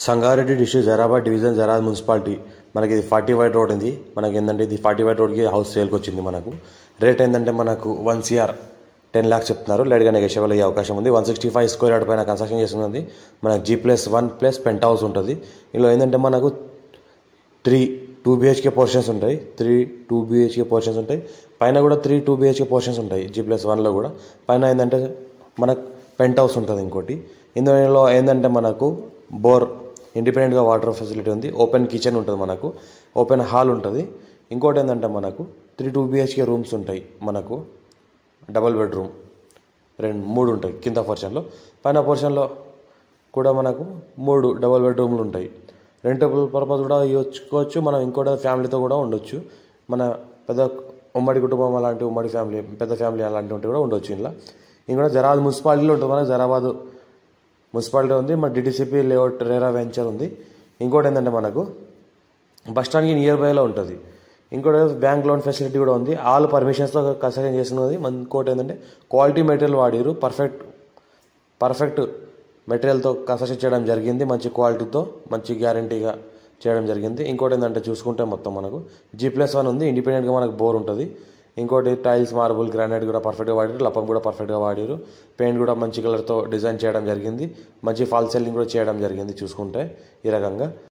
Sangareddy district Zaheerabad division Zaheerabad municipality మనకి ఇది 45 road ఉంది. మనకి ఏంటంటే ఇది 45 రోడ్కి హౌస్ సేల్కి వచ్చింది. మనకు రేట్ ఏంటంటే మనకు 1 CR 10 lakhs చెప్తున్నారు. లైట్గా నెగోషియబుల్ అయ్యే అవకాశం ఉంది. 165 స్క్వేర్ యార్డ్ పైన కన్స్ట్రక్షన్ చేస్తున్నది. మనకు G+1+ పెంట్ హౌస్ ఉంటుంది. ఇందులో ఏంటంటే మనకు 3 2 BHK పోర్షన్స్ ఉంటాయి. 3 2 BHK పోర్షన్స్ ఉంటాయి. పైన కూడా 3 2 BHK పోర్షన్స్ ఉంటాయి. G+1లో కూడా పైన ఏంటంటే మనకు పెంట్ హౌస్ ఉంటుంది. ఇంకోటి ఇందులో ఏంటంటే మనకు బోర్ ఇండిపెండెంట్గా వాటర్ ఫెసిలిటీ ఉంది. ఓపెన్ కిచెన్ ఉంటుంది. మనకు ఓపెన్ హాల్ ఉంటుంది. ఇంకోటి ఏంటంటే మనకు 3 2 BHK రూమ్స్ ఉంటాయి. మనకు డబుల్ బెడ్రూమ్ 3 ఉంటాయి కింద పోర్షన్లో. పైన పోర్షన్లో కూడా మనకు 3 డబుల్ బెడ్రూమ్లు ఉంటాయి. రెంటబుల్ పర్పస్ కూడా ఇవ్వచ్చు. మనం ఇంకోటి ఫ్యామిలీతో కూడా ఉండొచ్చు. మన పెద్ద ఉమ్మడి కుటుంబం అలాంటి ఉమ్మడి ఫ్యామిలీ పెద్ద ఫ్యామిలీ అలాంటివి కూడా ఉండొచ్చు. ఇలా ఇంకోటి జరాబాద్ మున్సిపాలిటీలో ఉంటుంది. మనకు జరాబాద్ మున్సిపాలిటీ ఉంది. మన DTCP లేఅవుట్ రేరా వెంచర్ ఉంది. ఇంకోటి ఏంటంటే మనకు బస్ స్టాండ్కి నియర్ బైలో ఉంటుంది. ఇంకోటి బ్యాంక్ లోన్ ఫెసిలిటీ కూడా ఉంది. ఆల్ పర్మిషన్స్తో కన్స్ట్రక్షన్ చేస్తున్నది. ఇంకోటి ఏంటంటే క్వాలిటీ మెటీరియల్ వాడిరు. పర్ఫెక్ట్ మెటీరియల్తో కన్స్ట్రక్షన్ చేయడం జరిగింది. మంచి క్వాలిటీతో మంచి గ్యారంటీగా చేయడం జరిగింది. ఇంకోటి ఏంటంటే చూసుకుంటే మొత్తం మనకు G+1 ఉంది. ఇండిపెండెంట్గా మనకు బోర్ ఉంటుంది. ఇంకోటి టైల్స్ మార్బుల్ గ్రానైట్ కూడా పర్ఫెక్ట్గా వాడారు. లప్పం కూడా పర్ఫెక్ట్గా వాడారు. పెయింట్ కూడా మంచి కలర్తో డిజైన్ చేయడం జరిగింది. మంచి ఫాల్ సీలింగ్ కూడా చేయడం జరిగింది. చూసుకుంటే ఈ రకంగా